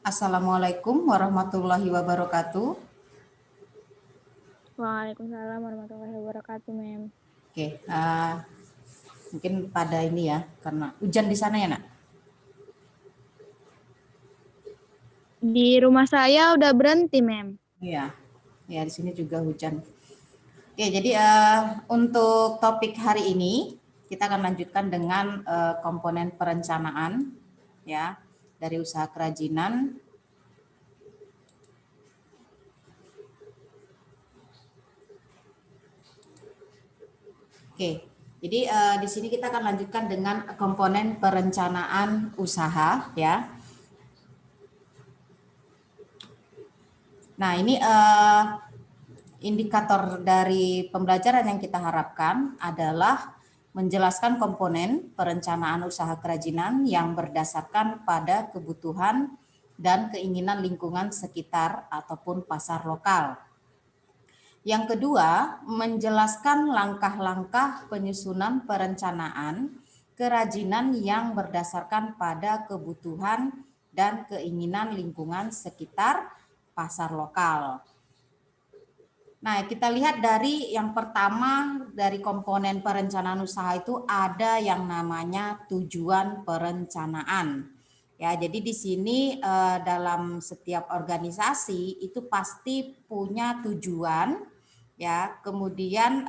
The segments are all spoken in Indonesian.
Assalamualaikum warahmatullahi wabarakatuh. Waalaikumsalam warahmatullahi wabarakatuh, Mem. Oke, mungkin pada ini ya, karena hujan di sana ya, Nak? Di rumah saya udah berhenti, Mem. Iya, ya di sini juga hujan. Oke, jadi untuk topik hari ini kita akan lanjutkan dengan komponen perencanaan ya dari usaha kerajinan. Oke, jadi di sini kita akan lanjutkan dengan komponen perencanaan usaha ya. Nah, ini indikator dari pembelajaran yang kita harapkan adalah menjelaskan komponen perencanaan usaha kerajinan yang berdasarkan pada kebutuhan dan keinginan lingkungan sekitar ataupun pasar lokal. Yang kedua, menjelaskan langkah-langkah penyusunan perencanaan kerajinan yang berdasarkan pada kebutuhan dan keinginan lingkungan sekitar pasar lokal. Nah, kita lihat dari yang pertama dari komponen perencanaan usaha itu ada yang namanya tujuan perencanaan. Ya, jadi di sini dalam setiap organisasi itu pasti punya tujuan, ya. Kemudian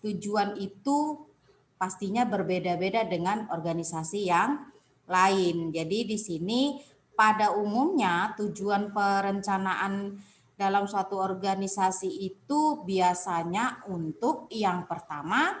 tujuan itu pastinya berbeda-beda dengan organisasi yang lain. Jadi di sini pada umumnya tujuan perencanaan dalam suatu organisasi itu biasanya untuk yang pertama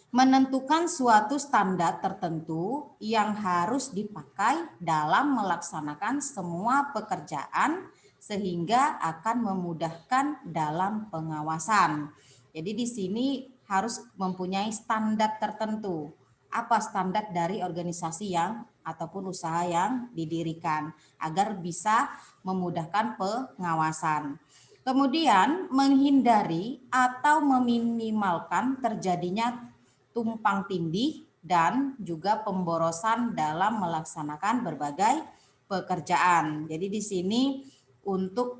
menentukan suatu standar tertentu yang harus dipakai dalam melaksanakan semua pekerjaan sehingga akan memudahkan dalam pengawasan. Jadi di sini harus mempunyai standar tertentu. Apa standar dari organisasi yang ataupun usaha yang didirikan agar bisa memudahkan pengawasan. Kemudian menghindari atau meminimalkan terjadinya tumpang tindih dan juga pemborosan dalam melaksanakan berbagai pekerjaan. Jadi di sini untuk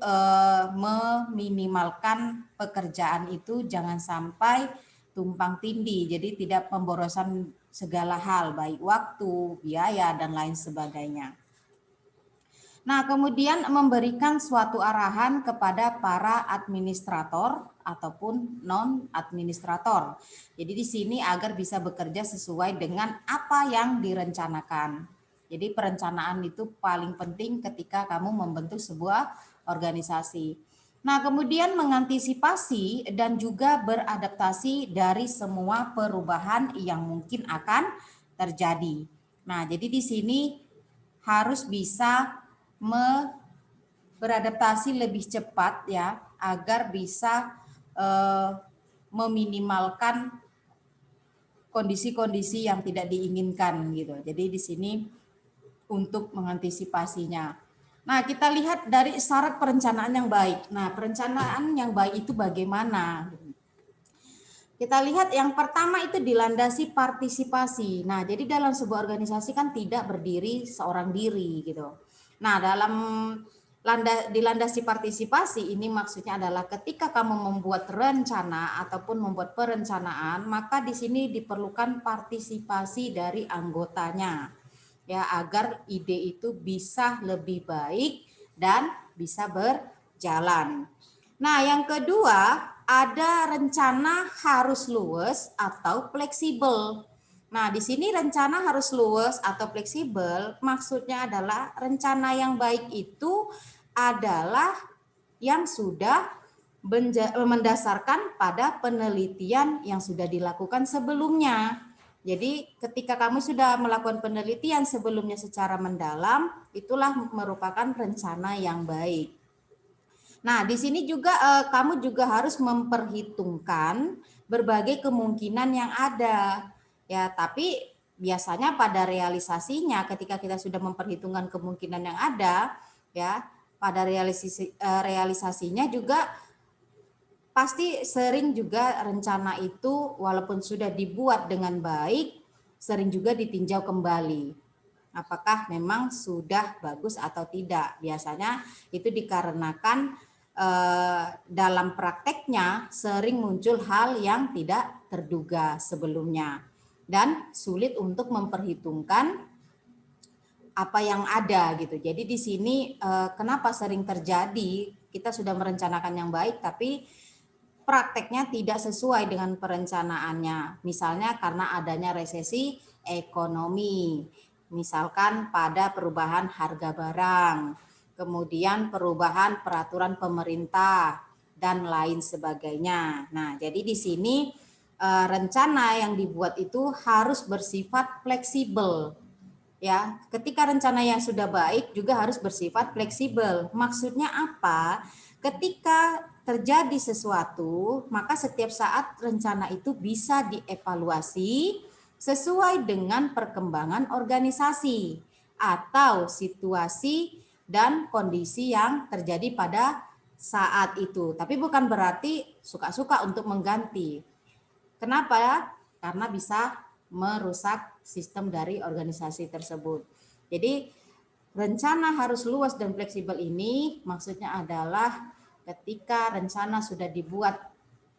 meminimalkan pekerjaan itu jangan sampai tumpang tindih. Jadi tidak pemborosan segala hal, baik waktu, biaya, dan lain sebagainya. Nah, kemudian memberikan suatu arahan kepada para administrator ataupun non-administrator. Jadi di sini agar bisa bekerja sesuai dengan apa yang direncanakan. Jadi perencanaan itu paling penting ketika kamu membentuk sebuah organisasi. Nah, kemudian mengantisipasi dan juga beradaptasi dari semua perubahan yang mungkin akan terjadi. Nah, jadi di sini harus bisa beradaptasi lebih cepat ya agar bisa meminimalkan kondisi-kondisi yang tidak diinginkan gitu. Jadi di sini untuk mengantisipasinya. Nah, kita lihat dari syarat perencanaan yang baik. Nah, perencanaan yang baik itu bagaimana? Kita lihat yang pertama itu dilandasi partisipasi. Nah, jadi dalam sebuah organisasi kan tidak berdiri seorang diri gitu. Nah, dalam dilandasi partisipasi ini maksudnya adalah ketika kamu membuat rencana ataupun membuat perencanaan, maka di sini diperlukan partisipasi dari anggotanya. Ya, agar ide itu bisa lebih baik dan bisa berjalan. Nah, yang kedua, ada rencana harus luas atau fleksibel. Nah, di sini rencana harus luas atau fleksibel maksudnya adalah rencana yang baik itu adalah yang sudah mendasarkan pada penelitian yang sudah dilakukan sebelumnya. Jadi ketika kamu sudah melakukan penelitian sebelumnya secara mendalam, itulah merupakan rencana yang baik. Nah, di sini juga kamu juga harus memperhitungkan berbagai kemungkinan yang ada. Ya, tapi biasanya pada realisasinya ketika kita sudah memperhitungkan kemungkinan yang ada, ya, pada realisasinya juga pasti sering juga rencana itu walaupun sudah dibuat dengan baik, sering juga ditinjau kembali. apakah memang sudah bagus atau tidak. Biasanya itu dikarenakan dalam prakteknya sering muncul hal yang tidak terduga sebelumnya dan sulit untuk memperhitungkan apa yang ada gitu. Jadi di sini kenapa sering terjadi kita sudah merencanakan yang baik tapi prakteknya tidak sesuai dengan perencanaannya. Misalnya karena adanya resesi ekonomi, misalkan pada perubahan harga barang, kemudian perubahan peraturan pemerintah dan lain sebagainya. Nah, jadi di sini rencana yang dibuat itu harus bersifat fleksibel. Ya, ketika rencana yang sudah baik juga harus bersifat fleksibel. Maksudnya apa? Ketika terjadi sesuatu, maka setiap saat rencana itu bisa dievaluasi sesuai dengan perkembangan organisasi atau situasi dan kondisi yang terjadi pada saat itu. Tapi bukan berarti suka-suka untuk mengganti. Kenapa? Karena bisa merusak sistem dari organisasi tersebut. Jadi rencana harus luas dan fleksibel ini maksudnya adalah ketika rencana sudah dibuat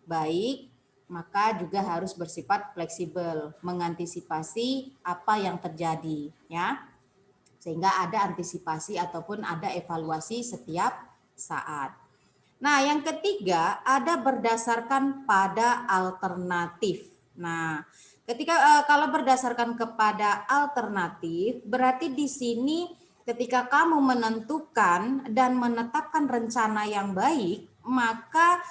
baik, maka juga harus bersifat fleksibel, mengantisipasi apa yang terjadi, ya. Sehingga ada antisipasi ataupun ada evaluasi setiap saat. Nah, yang ketiga ada berdasarkan pada alternatif. Nah, ketika kalau berdasarkan kepada alternatif, berarti di sini ketika kamu menentukan dan menetapkan rencana yang baik, maka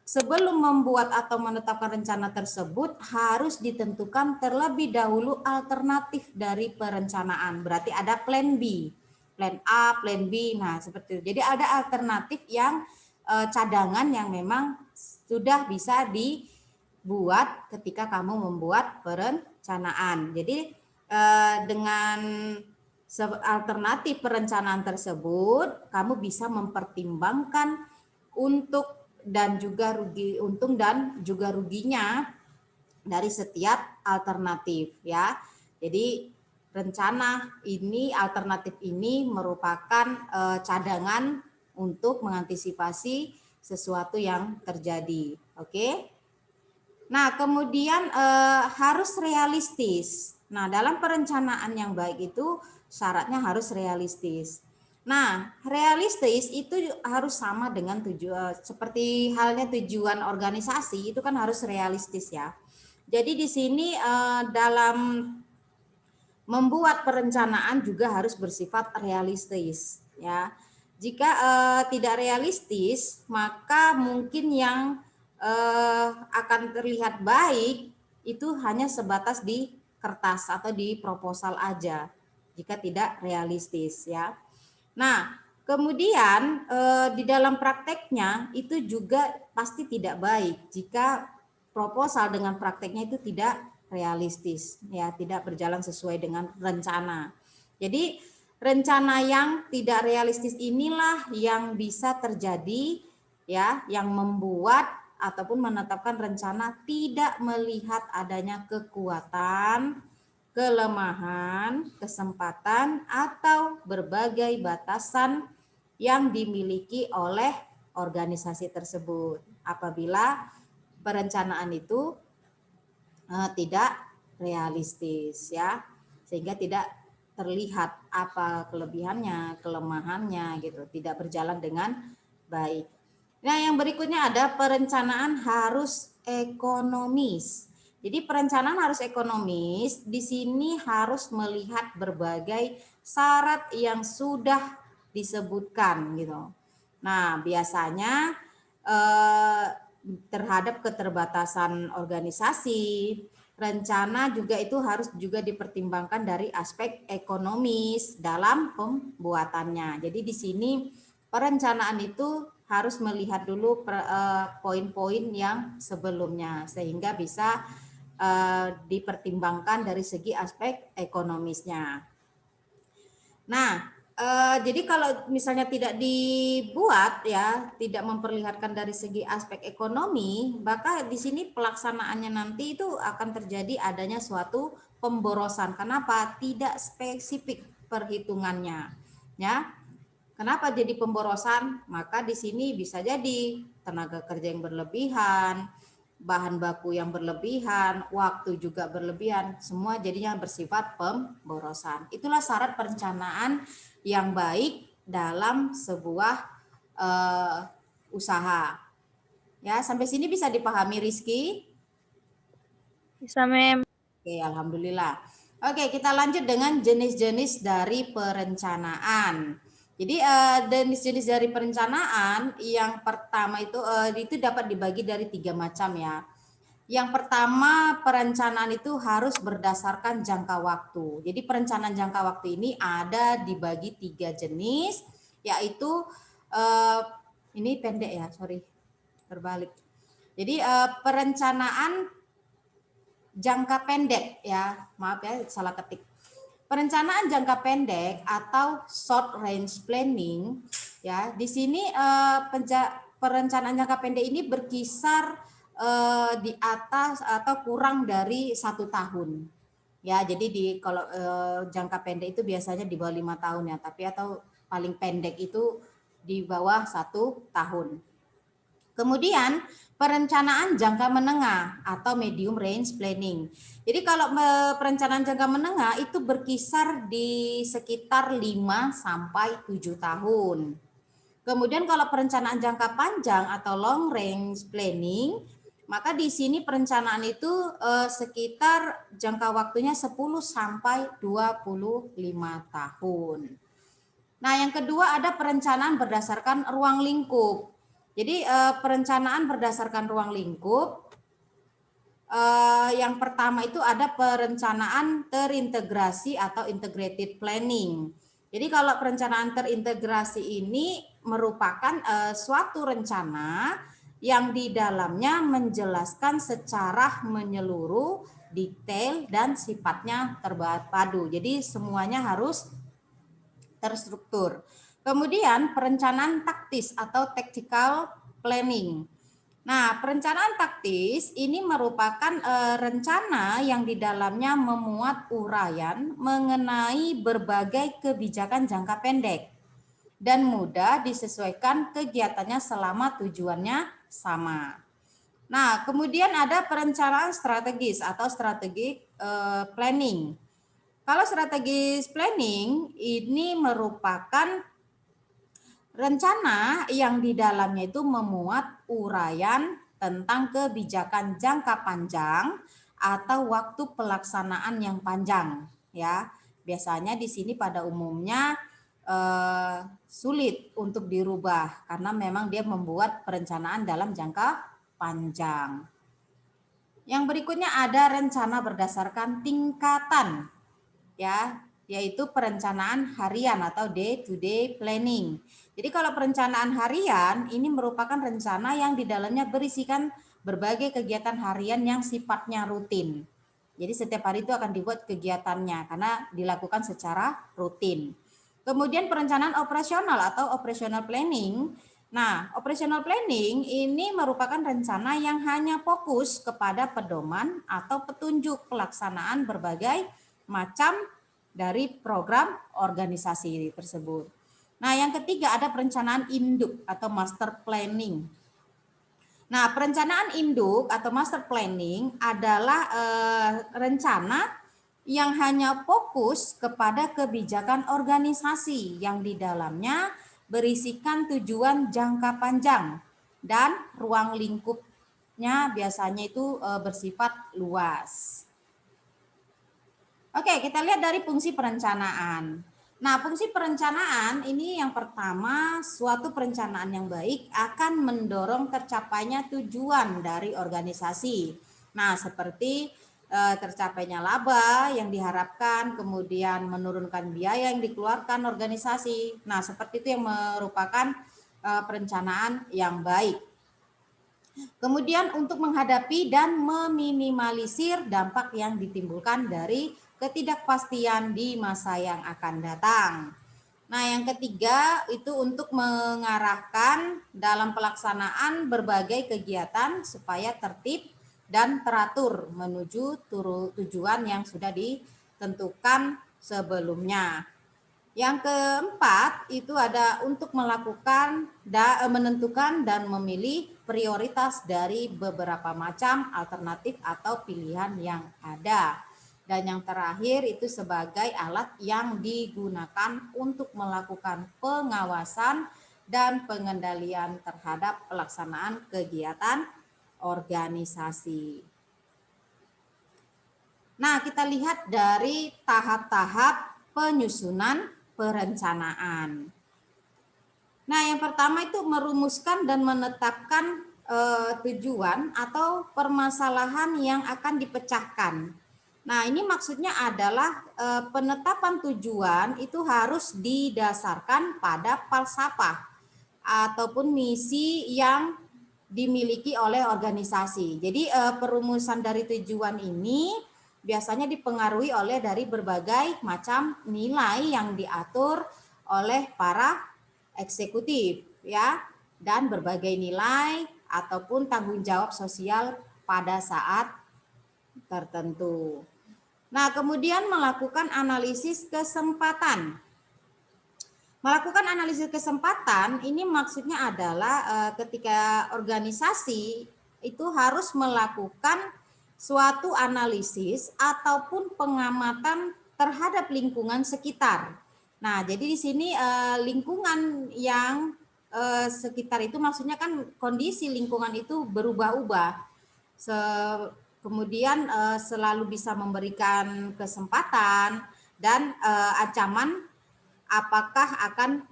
sebelum membuat atau menetapkan rencana tersebut harus ditentukan terlebih dahulu alternatif dari perencanaan. Berarti ada plan B. Plan A, plan B, nah seperti itu. Jadi ada alternatif yang cadangan yang memang sudah bisa dibuat ketika kamu membuat perencanaan. Jadi dengan alternatif perencanaan tersebut, kamu bisa mempertimbangkan untuk dan juga rugi, untung dan juga ruginya dari setiap alternatif, ya. Jadi rencana ini, alternatif ini merupakan cadangan untuk mengantisipasi sesuatu yang terjadi. Oke. Nah, kemudian harus realistis. Nah, dalam perencanaan yang baik itu syaratnya harus realistis. Nah, realistis itu harus sama dengan tujuan, seperti halnya tujuan organisasi itu kan harus realistis, ya. Jadi di sini dalam membuat perencanaan juga harus bersifat realistis, ya. Jika tidak realistis, maka mungkin yang akan terlihat baik itu hanya sebatas di kertas atau di proposal aja jika tidak realistis, ya. Nah, kemudian di dalam prakteknya itu juga pasti tidak baik jika proposal dengan prakteknya itu tidak realistis, ya, tidak berjalan sesuai dengan rencana. Jadi rencana yang tidak realistis inilah yang bisa terjadi, ya, yang membuat ataupun menetapkan rencana tidak melihat adanya kekuatan, kelemahan, kesempatan atau berbagai batasan yang dimiliki oleh organisasi tersebut. Apabila perencanaan itu tidak realistis, ya, sehingga tidak terlihat apa kelebihannya, kelemahannya gitu, tidak berjalan dengan baik. Nah, yang berikutnya ada perencanaan harus ekonomis. Jadi perencanaan harus ekonomis, di sini harus melihat berbagai syarat yang sudah disebutkan gitu. Nah, biasanya terhadap keterbatasan organisasi, rencana juga itu harus juga dipertimbangkan dari aspek ekonomis dalam pembuatannya. Jadi di sini perencanaan itu harus melihat dulu poin-poin yang sebelumnya sehingga bisa dipertimbangkan dari segi aspek ekonomisnya. Nah, jadi kalau misalnya tidak dibuat, ya, tidak memperlihatkan dari segi aspek ekonomi, maka di sini pelaksanaannya nanti itu akan terjadi adanya suatu pemborosan. Kenapa? Tidak spesifik perhitungannya. Ya. Kenapa jadi pemborosan? Maka di sini bisa jadi tenaga kerja yang berlebihan, bahan baku yang berlebihan, waktu juga berlebihan, semua jadinya bersifat pemborosan. Itulah syarat perencanaan yang baik dalam sebuah usaha. Ya, sampai sini bisa dipahami Rizky? Bisa, Mem. Oke, alhamdulillah. Oke, kita lanjut dengan jenis-jenis dari perencanaan. Jadi jenis-jenis dari perencanaan yang pertama itu dapat dibagi dari 3 macam ya. Yang pertama, perencanaan itu harus berdasarkan jangka waktu. Jadi perencanaan jangka waktu ini ada dibagi 3 jenis, yaitu ini pendek ya, sorry, berbalik. Jadi perencanaan jangka pendek ya, maaf ya salah ketik. Perencanaan jangka pendek atau short range planning ya, di sini perencanaan jangka pendek ini berkisar di atas atau kurang dari 1 tahun ya. Jadi kalau jangka pendek itu biasanya di bawah 5 tahun ya, tapi atau paling pendek itu di bawah 1 tahun. Kemudian perencanaan jangka menengah atau medium range planning. Jadi kalau perencanaan jangka menengah itu berkisar di sekitar 5 sampai 7 tahun. Kemudian kalau perencanaan jangka panjang atau long range planning, maka di sini perencanaan itu sekitar jangka waktunya 10 sampai 25 tahun. Nah, yang kedua ada perencanaan berdasarkan ruang lingkup. Jadi perencanaan berdasarkan ruang lingkup, yang pertama itu ada perencanaan terintegrasi atau integrated planning. Jadi kalau perencanaan terintegrasi ini merupakan suatu rencana yang di dalamnya menjelaskan secara menyeluruh, detail, dan sifatnya terpadu. Jadi semuanya harus terstruktur. Kemudian perencanaan taktis atau tactical planning. Nah, perencanaan taktis ini merupakan rencana yang di dalamnya memuat uraian mengenai berbagai kebijakan jangka pendek dan mudah disesuaikan kegiatannya selama tujuannya sama. Nah, kemudian ada perencanaan strategis atau strategic planning. Kalau strategis planning ini merupakan rencana yang di dalamnya itu memuat uraian tentang kebijakan jangka panjang atau waktu pelaksanaan yang panjang ya. Biasanya di sini pada umumnya sulit untuk dirubah karena memang dia membuat perencanaan dalam jangka panjang. Yang berikutnya ada rencana berdasarkan tingkatan ya, yaitu perencanaan harian atau day to day planning. Jadi kalau perencanaan harian ini merupakan rencana yang di dalamnya berisikan berbagai kegiatan harian yang sifatnya rutin. Jadi setiap hari itu akan dibuat kegiatannya karena dilakukan secara rutin. Kemudian perencanaan operasional atau operational planning. Nah, operational planning ini merupakan rencana yang hanya fokus kepada pedoman atau petunjuk pelaksanaan berbagai macam dari program organisasi tersebut. Nah, yang ketiga ada perencanaan induk atau master planning. Nah, perencanaan induk atau master planning adalah rencana yang hanya fokus kepada kebijakan organisasi yang di dalamnya berisikan tujuan jangka panjang dan ruang lingkupnya biasanya itu bersifat luas. Oke, kita lihat dari fungsi perencanaan. Nah, fungsi perencanaan ini yang pertama, suatu perencanaan yang baik akan mendorong tercapainya tujuan dari organisasi. Nah, seperti tercapainya laba yang diharapkan, kemudian menurunkan biaya yang dikeluarkan organisasi. Nah, seperti itu yang merupakan perencanaan yang baik. Kemudian untuk menghadapi dan meminimalisir dampak yang ditimbulkan dari ketidakpastian di masa yang akan datang. Nah, yang ketiga itu untuk mengarahkan dalam pelaksanaan berbagai kegiatan supaya tertib dan teratur menuju tujuan yang sudah ditentukan sebelumnya. Yang keempat itu ada untuk menentukan dan memilih prioritas dari beberapa macam alternatif atau pilihan yang ada. Dan yang terakhir itu sebagai alat yang digunakan untuk melakukan pengawasan dan pengendalian terhadap pelaksanaan kegiatan organisasi. Nah, kita lihat dari tahap-tahap penyusunan perencanaan. Nah, yang pertama itu merumuskan dan menetapkan tujuan atau permasalahan yang akan dipecahkan. Nah, ini maksudnya adalah penetapan tujuan itu harus didasarkan pada falsafah ataupun misi yang dimiliki oleh organisasi. Jadi perumusan dari tujuan ini biasanya dipengaruhi oleh dari berbagai macam nilai yang diatur oleh para eksekutif ya, dan berbagai nilai ataupun tanggung jawab sosial pada saat tertentu. Nah, kemudian melakukan analisis kesempatan. Melakukan analisis kesempatan ini maksudnya adalah ketika organisasi itu harus melakukan suatu analisis ataupun pengamatan terhadap lingkungan sekitar. Nah, jadi di sini lingkungan yang sekitar itu maksudnya kan kondisi lingkungan itu berubah-ubah. Kemudian selalu bisa memberikan kesempatan dan ancaman apakah akan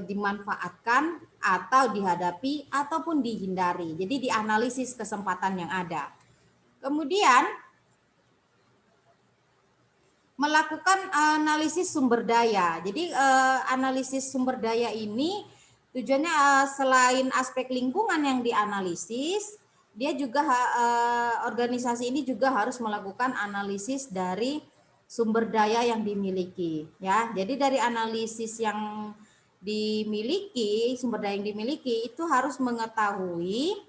dimanfaatkan atau dihadapi ataupun dihindari. Jadi dianalisis kesempatan yang ada. Kemudian melakukan analisis sumber daya. Jadi analisis sumber daya ini tujuannya selain aspek lingkungan yang dianalisis, dia juga organisasi ini juga harus melakukan analisis dari sumber daya yang dimiliki ya. Jadi dari analisis yang dimiliki, sumber daya yang dimiliki itu harus mengetahui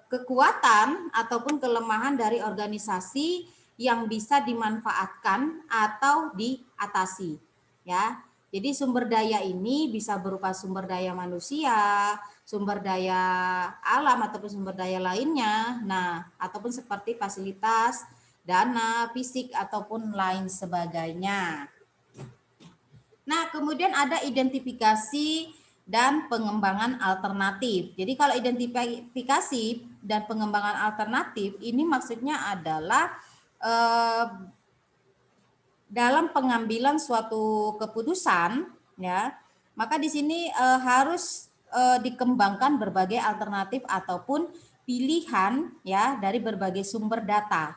kekuatan ataupun kelemahan dari organisasi yang bisa dimanfaatkan atau diatasi ya. Jadi sumber daya ini bisa berupa sumber daya manusia, sumber daya alam ataupun sumber daya lainnya. Nah, ataupun seperti fasilitas, dana, fisik ataupun lain sebagainya. Nah, kemudian ada identifikasi dan pengembangan alternatif. Jadi kalau identifikasi dan pengembangan alternatif ini maksudnya adalah dalam pengambilan suatu keputusan ya, maka di sini harus dikembangkan berbagai alternatif ataupun pilihan ya dari berbagai sumber data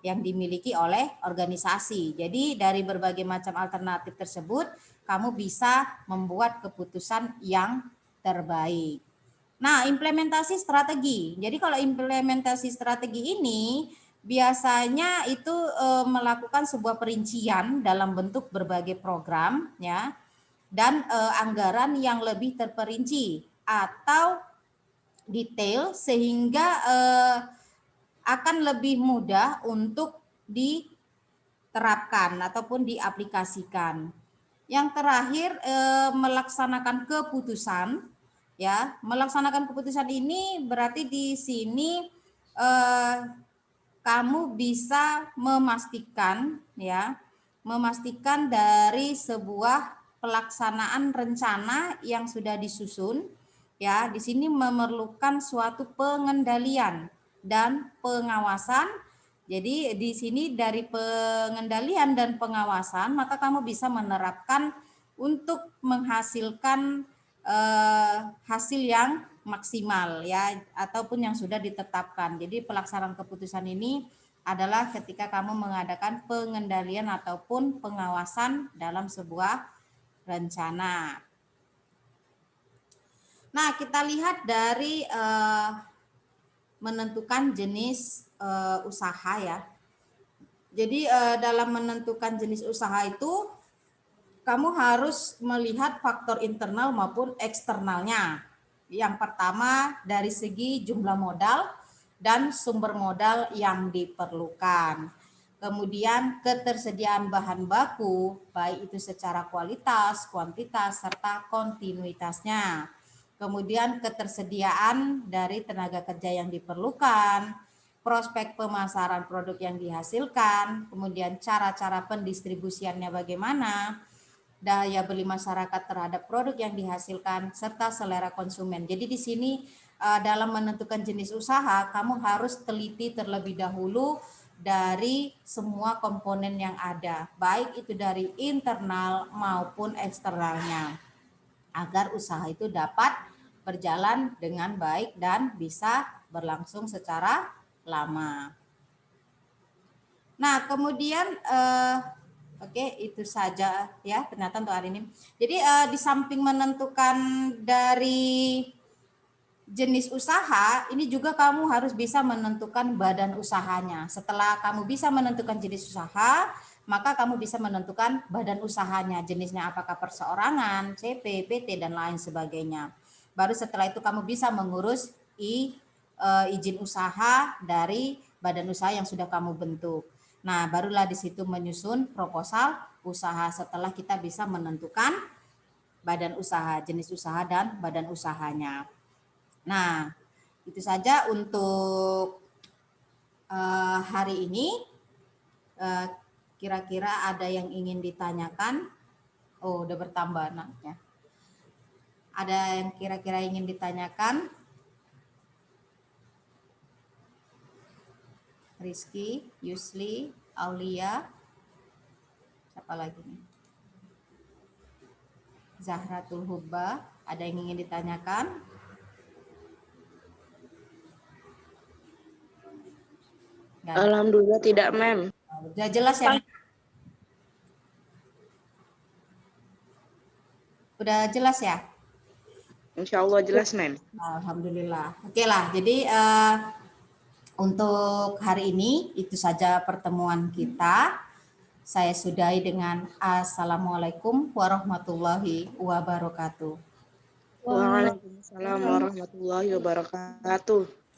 yang dimiliki oleh organisasi. Jadi dari berbagai macam alternatif tersebut kamu bisa membuat keputusan yang terbaik. Nah, implementasi strategi. Jadi kalau implementasi strategi ini biasanya itu melakukan sebuah perincian dalam bentuk berbagai program ya, dan anggaran yang lebih terperinci atau detail sehingga akan lebih mudah untuk diterapkan ataupun diaplikasikan. Yang terakhir melaksanakan keputusan ya. Melaksanakan keputusan ini berarti di sini kamu bisa memastikan ya, memastikan dari sebuah pelaksanaan rencana yang sudah disusun ya. Di sini memerlukan suatu pengendalian dan pengawasan. Jadi di sini dari pengendalian dan pengawasan maka kamu bisa menerapkan untuk menghasilkan hasil yang maksimal ya ataupun yang sudah ditetapkan. Jadi pelaksanaan keputusan ini adalah ketika kamu mengadakan pengendalian ataupun pengawasan dalam sebuah rencana. Nah, kita lihat dari menentukan jenis usaha ya. Jadi dalam menentukan jenis usaha itu kamu harus melihat faktor internal maupun eksternalnya. Yang pertama dari segi jumlah modal, dan sumber modal yang diperlukan. Kemudian ketersediaan bahan baku, baik itu secara kualitas, kuantitas, serta kontinuitasnya. Kemudian ketersediaan dari tenaga kerja yang diperlukan, prospek pemasaran produk yang dihasilkan, kemudian cara-cara pendistribusiannya bagaimana, daya beli masyarakat terhadap produk yang dihasilkan, serta selera konsumen. Jadi di sini dalam menentukan jenis usaha, kamu harus teliti terlebih dahulu dari semua komponen yang ada, baik itu dari internal maupun eksternalnya, agar usaha itu dapat berjalan dengan baik dan bisa berlangsung secara lama. Nah, kemudian oke, itu saja ya ternyata untuk hari ini. Jadi di samping menentukan dari jenis usaha, ini juga kamu harus bisa menentukan badan usahanya. Setelah kamu bisa menentukan jenis usaha, maka kamu bisa menentukan badan usahanya, jenisnya apakah perseorangan, CP, PT, dan lain sebagainya. Baru setelah itu kamu bisa mengurus izin usaha dari badan usaha yang sudah kamu bentuk. Nah, barulah di situ menyusun proposal usaha setelah kita bisa menentukan badan usaha, jenis usaha, dan badan usahanya. Nah, itu saja untuk hari ini. Kira-kira ada yang ingin ditanyakan? Oh, udah bertambah anaknya. Ada yang kira-kira ingin ditanyakan? Rizky, Yusli, Aulia, siapa lagi nih? Zahratul Hubba, ada yang ingin ditanyakan? Alhamdulillah tidak, Mem. Udah jelas ya? Udah jelas ya? Insya Allah jelas, Mem. Alhamdulillah. Oke lah, jadi untuk hari ini itu saja pertemuan kita. Saya sudahi dengan Assalamualaikum warahmatullahi wabarakatuh. Waalaikumsalam warahmatullahi wabarakatuh.